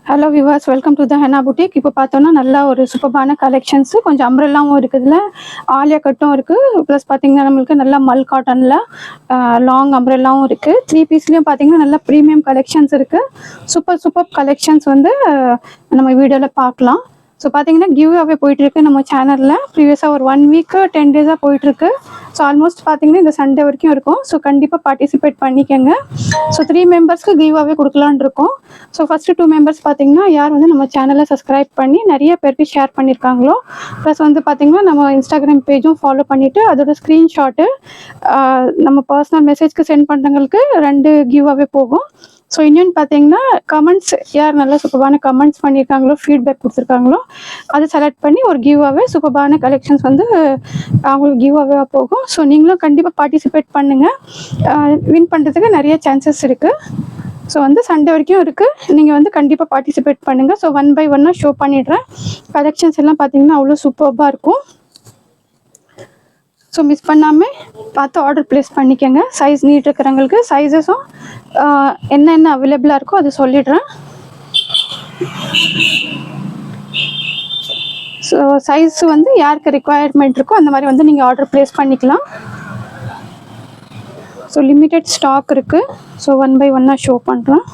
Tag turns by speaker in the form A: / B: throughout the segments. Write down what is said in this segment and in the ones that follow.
A: Hello viewers, welcome to the henna boutique. இப்போ பார்த்தோன்னா நல்லா ஒரு சூப்பரான கலெக்ஷன்ஸு, கொஞ்சம் அம்ப்ரெல்லாவும் இருக்குதுல, ஆலியா கட்டும் இருக்குது. ப்ளஸ் பார்த்தீங்கன்னா நம்மளுக்கு நல்லா மல் காட்டனில் லாங் அம்ப்ரெல்லாவும் இருக்குது. 3 பீஸ்லேயும் பார்த்தீங்கன்னா நல்லா ப்ரீமியம் கலெக்ஷன்ஸ் இருக்குது. சூப்பர் கலெக்ஷன்ஸ் வந்து நம்ம வீடியோவில் பார்க்கலாம். ஸோ பார்த்தீங்கன்னா கிவ் அவே போயிட்டுருக்கு நம்ம சேனலில். ப்ரீவியஸாக ஒரு 1 வீக்கு 10 டேஸாக போயிட்டுருக்கு. ஸோ ஆல்மோஸ்ட் பார்த்தீங்கன்னா இந்த சண்டே வரைக்கும் இருக்கும். ஸோ கண்டிப்பாக பார்ட்டிசிபேட் பண்ணிக்கோங்க. ஸோ 3 மெம்பர்ஸ்க்கு கிவ் அவே கொடுக்கலான்னு இருக்கோம். ஸோ ஃபஸ்ட்டு 2 மெம்பர்ஸ் பார்த்தீங்கன்னா யார் வந்து நம்ம சேனலை சப்ஸ்கிரைப் பண்ணி நிறைய பேருக்கு ஷேர் பண்ணியிருக்காங்களோ, ப்ளஸ் வந்து பார்த்தீங்கன்னா நம்ம இன்ஸ்டாகிராம் பேஜும் ஃபாலோ பண்ணிவிட்டு அதோட ஸ்க்ரீன்ஷாட்டு நம்ம பர்சனல் மெசேஜ்க்கு சென்ட் பண்ணுறவங்களுக்கு 2 கிவ் அவே போகும். ஸோ இன்னொன்று பார்த்தீங்கன்னா கமெண்ட்ஸ், யார் நல்லா சூப்பரான கமெண்ட்ஸ் பண்ணியிருக்காங்களோ, ஃபீட்பேக் கொடுத்துருக்காங்களோ, அதை செலக்ட் பண்ணி ஒரு கிவ் அவே சூப்பரான கலெக்ஷன்ஸ் வந்து அவங்களுக்கு கிவ் அவேவாக போகும். ஸோ நீங்களும் கண்டிப்பாக பார்ட்டிசிபேட் பண்ணுங்கள். வின் பண்ணுறதுக்கு நிறைய சான்சஸ் இருக்குது. ஸோ வந்து சண்டே வரைக்கும் இருக்குது. நீங்கள் வந்து கண்டிப்பாக பார்ட்டிசிபேட் பண்ணுங்கள். ஸோ 1 by 1 ஷோ பண்ணிடுறேன். கலெக்ஷன்ஸ் எல்லாம் பார்த்தீங்கன்னா அவ்வளோ சூப்பராக இருக்கும். ஸோ மிஸ் பண்ணாமல் பார்த்து ஆர்டர் ப்ளேஸ் பண்ணிக்கோங்க. சைஸ் நீட் இருக்கிறவங்களுக்கு சைஸஸும் என்னென்ன அவைலபிளாக இருக்கோ அது சொல்லிடுறேன். ஸோ சைஸ் வந்து யாருக்கு ரிக்குவயர்மெண்ட் இருக்கோ அந்த மாதிரி வந்து நீங்கள் ஆர்டர் ப்ளேஸ் பண்ணிக்கலாம். ஸோ லிமிட்டட் ஸ்டாக் இருக்குது. ஸோ 1 by 1 ஷோ பண்ணுறேன்.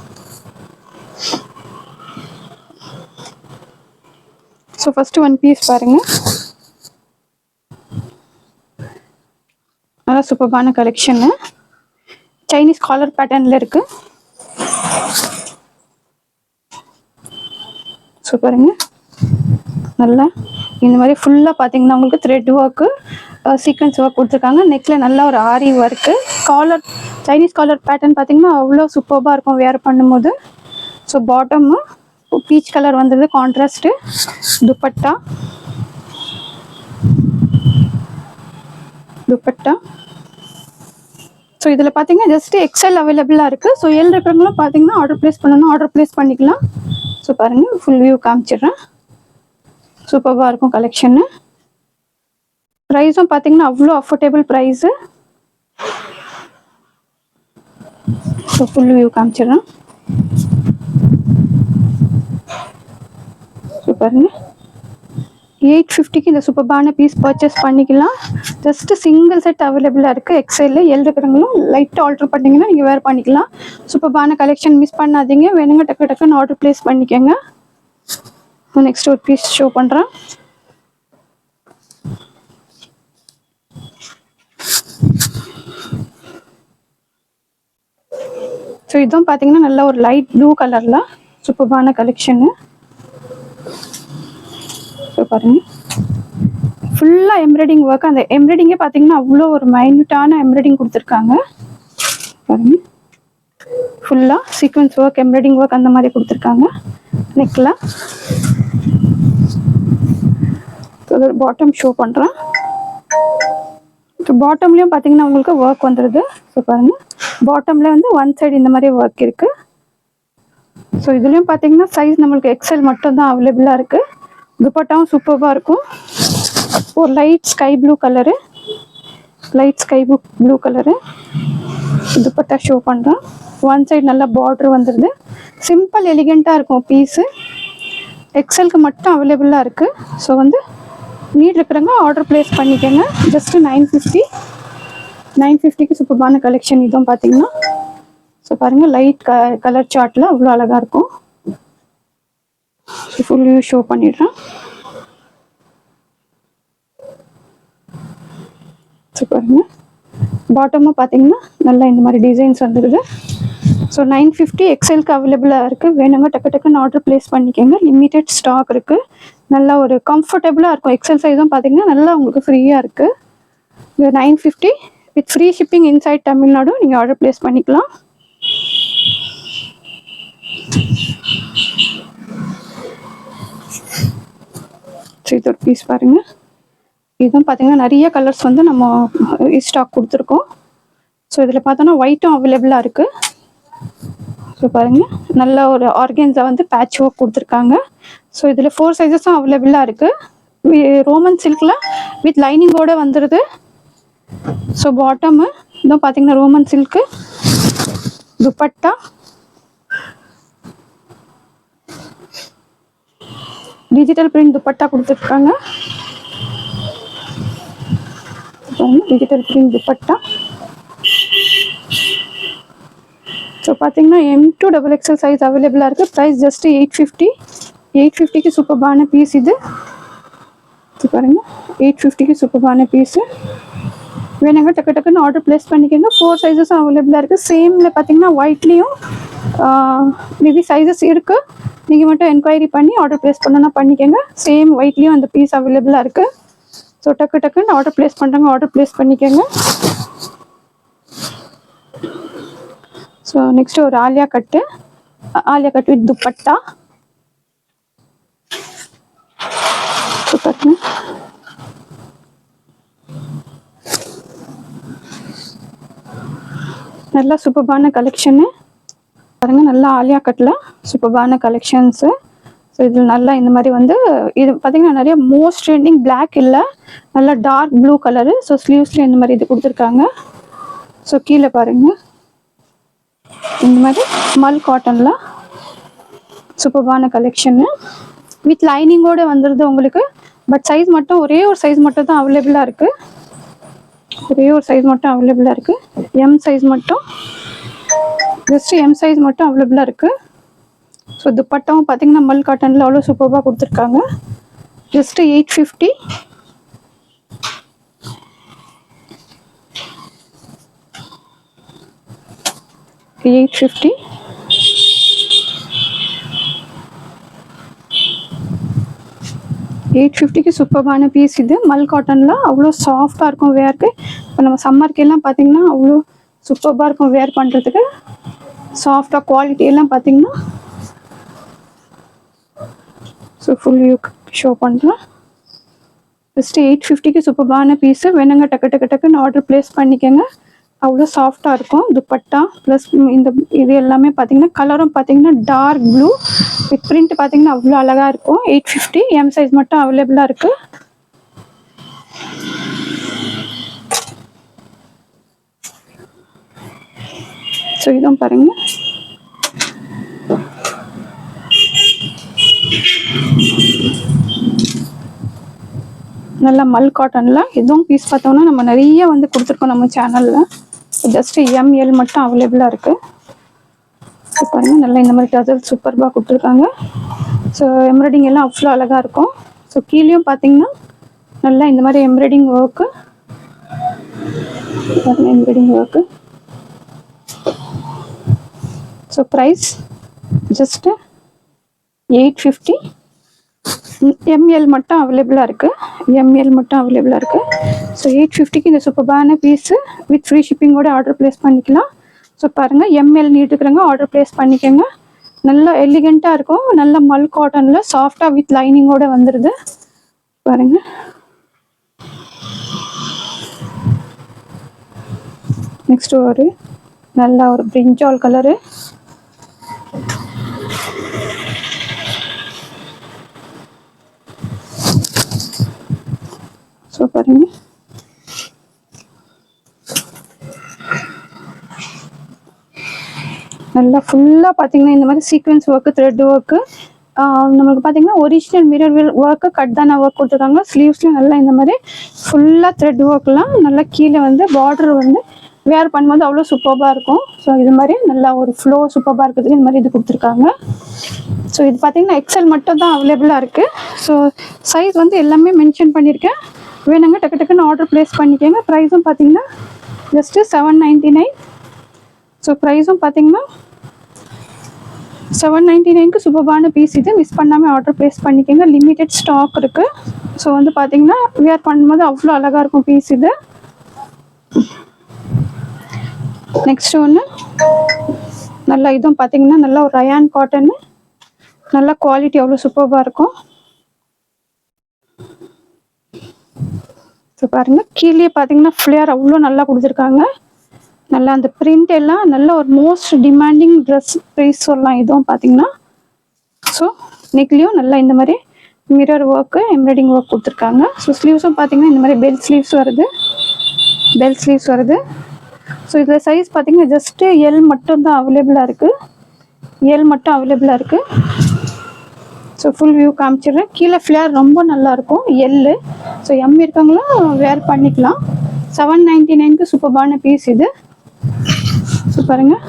A: ஸோ ஃபஸ்ட்டு 1 பீஸ் பாருங்கள். நல்லா சூப்பரான கலெக்ஷனு, சைனீஸ் காலர் பேட்டர்னில் இருக்குது. ஸோ பாருங்கள், நல்லா இந்த மாதிரி ஃபுல்லாக பார்த்தீங்கன்னா உங்களுக்கு த்ரெட் ஒர்க்கு, சீக்வன்ஸ் ஒர்க் கொடுத்துருக்காங்க. நெக்கில் நல்லா ஒரு aari work, collar Chinese collar pattern பார்த்தீங்கன்னா அவ்வளோ சூப்பராக இருக்கும் வேர் பண்ணும்போது. ஸோ பாட்டமு பீச் கலர் வந்துடுது, கான்ட்ராஸ்ட்டு. துப்பட்டா ஸோ இதில் பார்த்தீங்கன்னா ஜஸ்ட் எக்ஸ்எல் அவைலபிளாக இருக்குது. ஸோ எல் இருக்கிறவங்களும் பார்த்தீங்கன்னா ஆர்டர் ப்ளேஸ் பண்ணணும், ஆர்டர் ப்ளேஸ் பண்ணிக்கலாம். ஸோ பாருங்கள், ஃபுல் வியூ காமிச்சிடுறேன். சூப்பராக இருக்கும் கலெக்ஷனு. ப்ரைஸும் பார்த்தீங்கன்னா அவ்வளோ affordable price. So full view காமிச்சிடுறேன். ஸோ பாருங்கள், 850க்கு இந்த சூப்பரான பீஸ் பர்ச்சேஸ் பண்ணிக்கலாம். ஜஸ்ட்டு சிங்கிள் செட் அவைலபிளாக இருக்குது. எக்ஸ்எல் எல் இருக்கிறவங்களும் லைட்டாக ஆல்ட்ரு பண்ணிங்கன்னா நீங்கள் வேர் பண்ணிக்கலாம். சூப்பரான கலெக்ஷன், மிஸ் பண்ணாதீங்க. வேணுங்க டக்குன்னு ஆர்டர் ப்ளேஸ் பண்ணிக்கோங்க. நெக்ஸ்ட் ஒரு பீஸ் ஷோ பண்ணுறேன். ஸோ இதுவும் பார்த்தீங்கன்னா நல்ல ஒரு லைட் ப்ளூ கலரில் சூப்பரான கலெக்ஷனு. ஸோ பாருங்கள், ஃபுல்லாக எம்ப்ராய்டிங் ஒர்க். அந்த எம்ப்ராய்டிங்கே பார்த்தீங்கன்னா அவ்வளோ ஒரு மைன்யூட்டான எம்ப்ராய்டிங் கொடுத்துருக்காங்க. பாருங்கள், ஃபுல்லாக சீக்வன்ஸ் ஒர்க், எம்ப்ராய்டிங் ஒர்க் அந்த மாதிரி கொடுத்துருக்காங்க நெக்கில். ஒரு பாட்டம் ஷோ பண்ணுறேன். ஸோ பாட்டம்லேயும் பார்த்தீங்கன்னா உங்களுக்கு ஒர்க் வந்துடுது. ஸோ பாருங்கள், பாட்டமில் வந்து 1 சைடு இந்த மாதிரி ஒர்க் இருக்குது. ஸோ இதுலேயும் பார்த்தீங்கன்னா சைஸ் நம்மளுக்கு எக்ஸ்எல் மட்டும்தான் அவைலபிளாக இருக்குது. துப்பட்டாவும் சூப்பராக இருக்கும். ஒரு light sky blue colour, dupatta show பண்ணுறேன். 1 சைடு நல்லா பார்டர் வந்துடுது. சிம்பிள் எலிகெண்ட்டாக இருக்கும் பீஸு. எக்ஸ்எல்க்கு மட்டும் அவைலபிளாக இருக்குது. ஸோ வந்து நீட் இருக்கிறவங்க ஆர்டர் ப்ளேஸ் பண்ணிக்கோங்க. ஜஸ்ட்டு 950க்கு சூப்பரான கலெக்ஷன் இதுவும் பார்த்தீங்கன்னா. ஸோ பாருங்கள், லைட் கலர் சார்ட்டில் அவ்வளோ அழகாக இருக்கும். ஃபுல் வியூ ஷோ பண்ணிடுறேன். ஸோ பாருங்கள், பாட்டமும் பார்த்தீங்கன்னா நல்லா இந்த மாதிரி டிசைன்ஸ் வந்துடுது. ஸோ 950 எக்ஸ்எல்க்கு அவைலபிளாக இருக்குது. வேணுங்க டக்குன்னு ஆர்டர் ப்ளேஸ் பண்ணிக்கோங்க. லிமிட்டட் ஸ்டாக் இருக்குது. நல்லா ஒரு கம்ஃபர்டபுளாக இருக்கும். எக்ஸ்எல் சைஸும் பார்த்தீங்கன்னா நல்லா உங்களுக்கு ஃப்ரீயாக இருக்குது. இது 950 with free shipping inside Tamil Nadu. நீங்கள் ஆர்டர் ப்ளேஸ் பண்ணிக்கலாம். ஸோ இது ஒரு பீஸ் பாருங்கள். இதுவும் பார்த்தீங்கன்னா நிறைய கலர்ஸ் வந்து நம்ம ஸ்டாக் கொடுத்துருக்கோம். ஸோ இதில் பார்த்தோன்னா ஒயிட்டும் அவைலபிளாக இருக்குது. ஸோ பாருங்கள், நல்ல ஒரு ஆர்கன்ஸா வந்து பேட்ச் ஒர்க் கொடுத்துருக்காங்க. ஸோ இதில் 4 சைஸஸும் அவைலபிளாக இருக்குது. ரோமன் சில்கில் வித் லைனிங்கோடு வந்துடுது. ஸோ பாட்டமு இதுவும் பார்த்தீங்கன்னா Roman silk. Dupatta digital print dupatta கொடுத்துருக்காங்க. Digital print dupatta. ஸோ பார்த்தீங்கன்னா M2XXL சைஸ் அவைலபிளாக இருக்குது. Price just 850. 850க்கு சூப்பர்பான பீஸ் இது. பாருங்கள், 850க்கு சூப்பர்பான பீஸு. வேணுங்க டக்கு டக்குன்னு ஆர்டர் ப்ளேஸ் பண்ணிக்கோங்க. 4 சைஸஸும் அவைலபிளாக இருக்குது. சேமில் பார்த்தீங்கன்னா ஒயிட்லேயும் மேபி சைஸஸ் இருக்குது. நீங்கள் மட்டும் என்கொயரி பண்ணி ஆர்டர் ப்ளேஸ் பண்ணணும்னா பண்ணிக்கோங்க. சேம் ஒயிட்லேயும் அந்த பீஸ் அவைலபிளாக இருக்குது. ஸோ டக்கு டக்குன்னு ஆர்டர் ப்ளேஸ் பண்ணுறாங்க, ஆர்டர் ப்ளேஸ் பண்ணிக்கோங்க. ஸோ நெக்ஸ்ட்டு ஒரு ஆலியா கட் வித் துப்பட்டா. நல்லா சூப்பர்பான கலெக்ஷனு பாருங்கள். நல்லா ஆலியா கட்டில் சூப்பர்பான கலெக்ஷன்ஸு. ஸோ இதில் நல்லா இந்த மாதிரி வந்து இது பார்த்திங்கன்னா நிறைய மோஸ்ட் ட்ரெண்டிங் பிளாக் இல்லை, நல்லா டார்க் ப்ளூ கலரு. ஸோ ஸ்லீவ்ஸில் இந்த மாதிரி இது கொடுத்துருக்காங்க. ஸோ கீழே பாருங்கள் இந்த மாதிரி மல் காட்டனில் சூப்பர்பான கலெக்ஷனு வித் லைனிங்கோடு வந்துடுது உங்களுக்கு. பட் சைஸ் மட்டும் ஒரே ஒரு சைஸ் மட்டும் தான் அவைலபிளாக இருக்குது. ஒரே ஒரு சைஸ் மட்டும் அவைலபிளாக இருக்குது. எம் சைஸ் மட்டும், ஜஸ்ட் எம் சைஸ் மட்டும் அவைலபிளாக இருக்குது. ஸோ துப்பட்டாவும் பார்த்தீங்கன்னா மல் காட்டனில் அவ்வளோ சூப்பராக கொடுத்துருக்காங்க. ஜஸ்ட்டு 850. 850. 850க்கு சூப்பர்பான பீஸ் இது. மல் காட்டனில் அவ்வளோ சாஃப்டாக இருக்கும் வேர்க்கு. இப்போ நம்ம சம்மர்க்கெல்லாம் பார்த்தீங்கன்னா அவ்வளோ சூப்பராக இருக்கும் வேர் பண்ணுறதுக்கு. சாஃப்டாக குவாலிட்டி எல்லாம் பார்த்தீங்கன்னா ஸோ ஃபுல் வியூ ஷோ பண்ணுறேன். ஜஸ்ட்டு 850க்கு சூப்பர்பான பீஸு. வேணுங்க டக்கு டக்கு டக்குன்னு ஆர்டர் ப்ளேஸ் பண்ணிக்கோங்க. அவ்வளோ சாஃப்டாக இருக்கும் துப்பட்டா. ப்ளஸ் இந்த இது எல்லாமே பார்த்தீங்கன்னா கலரும் பார்த்தீங்கன்னா டார்க் ப்ளூ வித் பிரிண்ட் பார்த்தீங்கன்னா அவ்வளோ அழகாக இருக்கும். 850. எம் சைஸ் மட்டும் அவைலபிளாக இருக்குது. ஸோ இதுவும் பாருங்கள். நல்லா மல் காட்டனில் இதுவும் பீஸ் பார்த்தோம்னா நம்ம நிறைய வந்து கொடுத்துருக்கோம் நம்ம சேனலில். ஜஸ்ட்டு எம்எல் மட்டும் அவைலபிளாக இருக்குது. ஸோ பாருங்கள், நல்லா இந்த மாதிரி டசல் சூப்பர்பாக கொடுத்துருக்காங்க. ஸோ எம்ப்ராய்டிங் எல்லாம் அவ்வளோ அழகாக இருக்கும். ஸோ கீழேயும் பார்த்தீங்கன்னா நல்லா இந்த மாதிரி embroidery work. So price just 850. ML மட்டும் அவைலபிளாக இருக்குது. ஸோ 850க்கு இந்த சூப்பர்பான பீஸு வித் ஃப்ரீ ஷிப்பிங்கோட ஆர்டர் ப்ளேஸ் பண்ணிக்கலாம். ஸோ பாருங்கள், எம்எல் நீட்டுக்கிறவங்க ஆர்டர் ப்ளேஸ் பண்ணிக்கோங்க. நல்லா எலிகெண்ட்டாக இருக்கும். நல்ல மல் காட்டனில் சாஃப்டாக வித் லைனிங்கோடு வந்துடுது பாருங்கள். நெக்ஸ்ட் ஒரு நல்லா ஒரு பிரிஞ்சால் கலரு. ஸோ பாருங்க, நல்லா ஃபுல்லாக பார்த்தீங்கன்னா இந்த மாதிரி சீக்வென்ஸ் ஒர்க்கு, த்ரெட் ஒர்க்கு, நம்மளுக்கு பார்த்தீங்கன்னா ஒரிஜினல் மிரர் ஒர்க்கு கட் தான ஒர்க் கொடுத்துருக்காங்க. ஸ்லீவ்ஸில் நல்லா இந்த மாதிரி ஃபுல்லாக த்ரெட் ஒர்க்லாம் நல்லா கீழே வந்து பார்டர் வந்து வேர் பண்ணும்போது அவ்வளோ சூப்பராக இருக்கும். ஸோ இது மாதிரி நல்லா ஒரு ஃப்ளோ சூப்பராக இருக்கிறதுக்கு இந்த மாதிரி இது கொடுத்துருக்காங்க. ஸோ இது பார்த்தீங்கன்னா எக்ஸல் மட்டும் தான் அவைலபிளாக இருக்குது. ஸோ சைஸ் வந்து எல்லாமே மென்ஷன் பண்ணியிருக்கேன். வேணுங்க டக்கு டக்குன்னு ஆர்டர் ப்ளேஸ் பண்ணிக்கோங்க. ப்ரைஸும் பார்த்தீங்கன்னா ஜஸ்ட்டு 799. ஸோ ப்ரைஸும் பார்த்தீங்கன்னா 799க்கு சூப்பரான பீஸ் இது. மிஸ் பண்ணாமல் ஆர்டர் ப்ளேஸ் பண்ணிக்கோங்க. லிமிட்டெட் ஸ்டாக் இருக்குது. ஸோ வந்து பார்த்தீங்கன்னா வியர் பண்ணும்போது அவ்வளோ அழகாக இருக்கும் பீஸ் இது. நெக்ஸ்ட் ஒன்று நல்லா இதுவும் பார்த்தீங்கன்னா நல்லா ஒரு ரயான் காட்டனு, நல்லா குவாலிட்டி அவ்வளோ சூப்பராக இருக்கும். ஸோ பாருங்கள், கீழே பார்த்தீங்கன்னா ஃப்ளேர் அவ்வளோ நல்லா கொடுத்துருக்காங்க. நல்லா அந்த பிரிண்ட் எல்லாம் நல்ல ஒரு மோஸ்ட் டிமாண்டிங் ட்ரெஸ் ப்ரைஸ் சொல்லலாம் இதுவும் பார்த்தீங்கன்னா. ஸோ நெக்லேயும் நல்லா இந்த மாதிரி மிரர் ஒர்க்கு, எம்ப்ராய்டிங் ஒர்க் கொடுத்துருக்காங்க. ஸோ ஸ்லீவ்ஸும் பார்த்தீங்கன்னா இந்த மாதிரி பெல்ட் ஸ்லீவ்ஸ் வருது. ஸோ இதில் சைஸ் பார்த்தீங்கன்னா ஜஸ்ட்டு எல் மட்டும் தான் அவைலபிளாக இருக்குது. ஸோ ஃபுல் வியூ காமிச்சிடுறேன். கீழே ஃப்ளேர் ரொம்ப நல்லாயிருக்கும் எல்லு. ஸோ எம் இருக்கவங்களும் வேர் பண்ணிக்கலாம். 799க்கு சூப்பர்பான பீஸ் இது. ஸோ பாருங்கள்,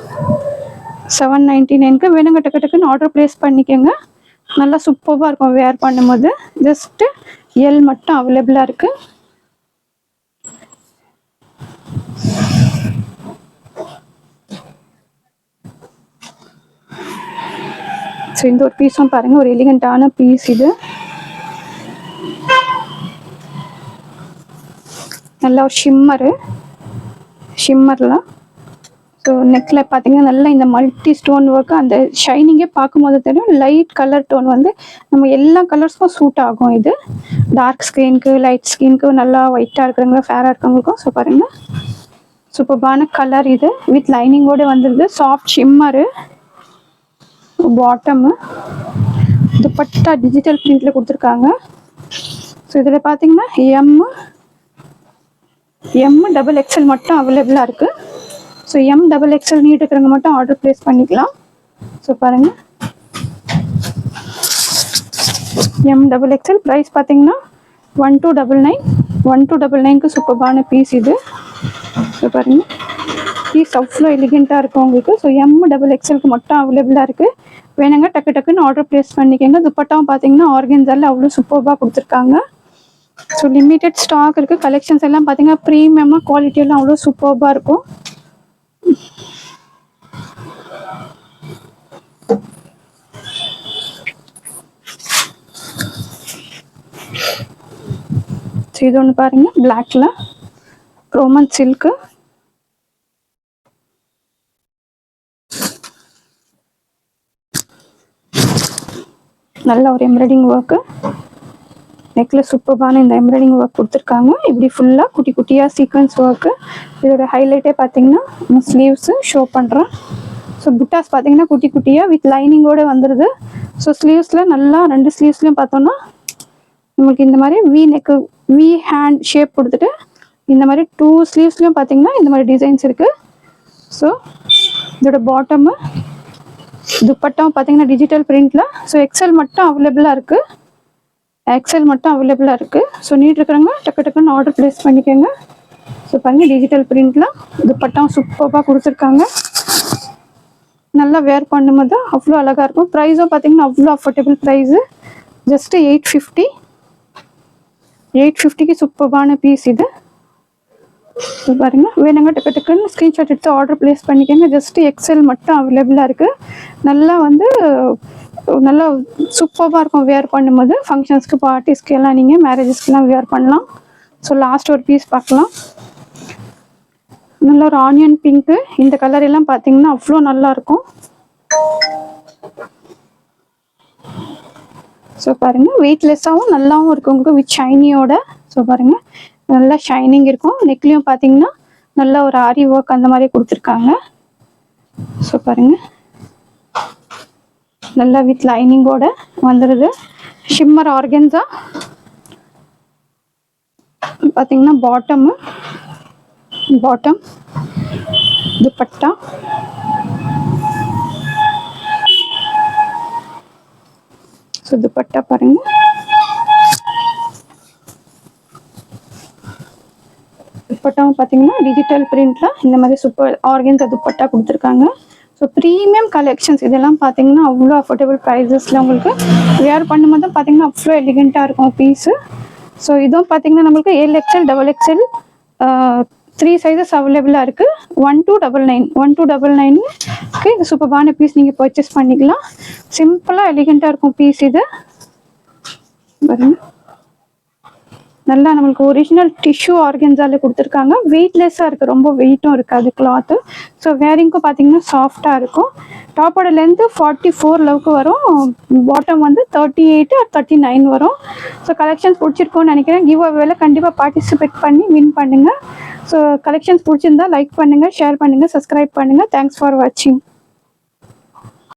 A: 799க்கு வேணுங்க டக்குன்னு ஆர்டர் ப்ளேஸ் பண்ணிக்கோங்க. நல்லா சூப்பராக இருக்கும் வேர் பண்ணும்போது. ஜஸ்ட்டு எல் மட்டும் அவைலபிளாக இருக்குது. ஸோ இந்த ஒரு பீஸும் பாருங்கள், ஒரு எலிகண்டான பீஸ் இது. நல்லா ஒரு ஷிம்மர்லாம். ஸோ நெக்கில் பார்த்தீங்கன்னா நல்லா இந்த மல்டி ஸ்டோன் ஒர்க்கு, அந்த ஷைனிங்கே பார்க்கும்போது தெரியும். லைட் கலர் டோன் வந்து நம்ம எல்லா கலர்ஸ்க்கும் சூட் ஆகும். இது டார்க் ஸ்கின்க்கு, லைட் ஸ்கின்க்கு, நல்லா ஒயிட்டாக இருக்கிறவங்க, ஃபேராக இருக்கிறவங்களுக்கும். ஸோ பாருங்கள், சூப்பர்பான கலர் இது. வித் லைனிங்கோடு வந்துடுது. Soft shimmer bottom. Dupatta digital பிரிண்டில் கொடுத்துருக்காங்க. ஸோ இதில் பார்த்தீங்கன்னா எம் டபுள் எக்ஸ்எல் மட்டும் அவைலபிளாக இருக்குது. So M double XL need இருக்கிறவங்க மட்டும் ஆர்டர் ப்ளேஸ் பண்ணிக்கலாம். ஸோ பாருங்கள், எம் டபுள் எக்ஸ்எல் ப்ரைஸ் பார்த்தீங்கன்னா 1299க்கு சூப்பர்பான பீஸ் இது. ஸோ பாருங்கள், பீஸ் அவ்வளோ எலிகெண்ட்டாக இருக்கும் உங்களுக்கு. ஸோ எம் டபுள் எக்ஸ்எல்க்கு மட்டும் அவைலபிளாக இருக்குது. வேணுங்க டக்குன்னு ஆர்டர் ப்ளேஸ் பண்ணிக்கோங்க. துப்பட்டாவும் பார்த்தீங்கன்னா ஆர்கன்ஸால் அவ்வளோ சூப்பராக கொடுத்துருக்காங்க. ஸோ லிமிட்டட் ஸ்டாக் இருக்குது. கலெக்ஷன்ஸ் எல்லாம் பார்த்தீங்கன்னா ப்ரீமியமாக, குவாலிட்டியெல்லாம் அவ்வளோ சூப்பராக இருக்கும். ஸோ இது ஒன்று பாருங்கள், பிளாக்ல ரோமன் சில்க்கு. நல்ல ஒரு எம்ப்ராய்டிங் ஒர்க்கு. நெக்கில் சூப்பர்பான இந்த எம்ப்ராய்டிங் ஒர்க் கொடுத்துருக்காங்க. இப்படி ஃபுல்லாக குட்டி குட்டியாக சீக்வன்ஸ் ஒர்க்கு. இதோட ஹைலைட்டே பார்த்தீங்கன்னா ஸ்லீவ்ஸு ஷோ பண்ணுறேன். ஸோ புட்டாஸ் பார்த்தீங்கன்னா குட்டி குட்டியாக வித் லைனிங்கோடு வந்துடுது. ஸோ ஸ்லீவ்ஸில் நல்லா 2 ஸ்லீவ்ஸ்லையும் பார்த்தோன்னா நமக்கு இந்த மாதிரி வி ஹேண்ட் ஷேப் கொடுத்துட்டு, இந்த மாதிரி 2 ஸ்லீவ்ஸ்லையும் பார்த்தீங்கன்னா இந்த மாதிரி டிசைன்ஸ் இருக்குது. ஸோ இதோட பாட்டமு துப்பட்டாவும் பார்த்தீங்கன்னா டிஜிட்டல் பிரிண்டில். ஸோ எக்ஸ்எல் மட்டும் அவைலபிளாக இருக்குது. ஸோ நீட் இருக்கிறவங்க டக்குன்னு ஆர்டர் ப்ளேஸ் பண்ணிக்கோங்க. ஸோ பாருங்கள், டிஜிட்டல் பிரிண்டில் துப்பட்டாவும் சூப்பராக கொடுத்துருக்காங்க. நல்லா வேர் பண்ணும்போது அவ்வளோ அழகாக இருக்கும். ப்ரைஸும் பார்த்தீங்கன்னா அவ்வளோ அஃபோர்டபுள் ப்ரைஸு. ஜஸ்ட்டு 850க்கு சூப்பரான பீஸ் இது. ஸோ பாருங்கள், வேணுங்க டக்குன்னு ஸ்க்ரீன்ஷாட் எடுத்து ஆர்டர் ப்ளேஸ் பண்ணிக்கோங்க. ஜஸ்ட்டு எக்ஸ்எல் மட்டும் அவைலபிளாக இருக்குது. நல்லா சூப்பராக இருக்கும் வேர் பண்ணும்போது. ஃபங்க்ஷன்ஸ்க்கு, பார்ட்டிஸ்க்கு எல்லாம், நீங்கள் மேரேஜஸ்க்கெலாம் வேர் பண்ணலாம். ஸோ லாஸ்ட் ஒரு பீஸ் பார்க்கலாம். நல்ல ஒரு ஆனியன் பிங்க்கு. இந்த கலர் எல்லாம் பார்த்தீங்கன்னா அவ்வளோ நல்லாயிருக்கும். ஸோ பாருங்கள், வெயிட்லெஸ்ஸாகவும் நல்லாவும் இருக்கும் உங்களுக்கு வித் ஷைனியோட. ஸோ பாருங்கள், நல்லா ஷைனிங் இருக்கும். நெக்லேயும் பார்த்தீங்கன்னா நல்லா ஒரு ஆரி ஒர்க் அந்த மாதிரி கொடுத்துருக்காங்க. ஸோ பாருங்கள், நல்லா வித் லைனிங்கோட வந்துடுது. ஷிம்மர் ஆர்கன்ஸா பார்த்தீங்கன்னா பாட்டம் துப்பட்டா. ஸோ துப்பட்டா பாருங்கள், துப்பட்டாவும் பார்த்தீங்கன்னா டிஜிட்டல் பிரிண்டில் இந்த மாதிரி சூப்பர் ஆர்கன்ஸா துப்பட்டா கொடுத்துருக்காங்க. ஸோ ப்ரீமியம் கலெக்ஷன்ஸ் இதெல்லாம் பார்த்தீங்கன்னா அவ்வளோ அஃபோர்டபுள் ப்ரைஸஸில் உங்களுக்கு வேர் பண்ணும்போது பார்த்தீங்கன்னா அவ்வளோ எலிகெண்ட்டாக இருக்கும் பீஸு. ஸோ இதுவும் பார்த்தீங்கன்னா நம்மளுக்கு XL, XXL 3 சைஸஸ் அவைலபிளாக இருக்குது. 1299க்கு இது சூப்பரான பீஸ் நீங்கள் பர்ச்சேஸ் பண்ணிக்கலாம். சிம்பிளாக எலிகெண்ட்டாக இருக்கும் பீஸ் இது. பாருங்க, நல்லா நம்மளுக்கு ஒரிஜினல் டிஷ்யூ ஆர்கன்ஸால கொடுத்துருக்காங்க. வெயிட்லெஸ்ஸாக இருக்குது, ரொம்ப வெயிட்டும் இருக்காது கிளாத்து. ஸோ வேரிங்க்கும் பார்த்தீங்கன்னா சாஃப்டாக இருக்கும். டாப்போட லென்த்து 44 லெவலுக்கு வரும். பாட்டம் வந்து 38 or 39 வரும். ஸோ கலெக்ஷன்ஸ் பிடிச்சிருக்கோன்னு நினைக்கிறேன். கிவ் அவேல கண்டிப்பாக பார்ட்டிசிபேட் பண்ணி வின் பண்ணுங்கள். ஸோ கலெக்ஷன்ஸ் பிடிச்சிருந்தா லைக் பண்ணுங்கள், ஷேர் பண்ணுங்கள், சப்ஸ்கிரைப் பண்ணுங்கள். தேங்க்ஸ் ஃபார் வாட்சிங்.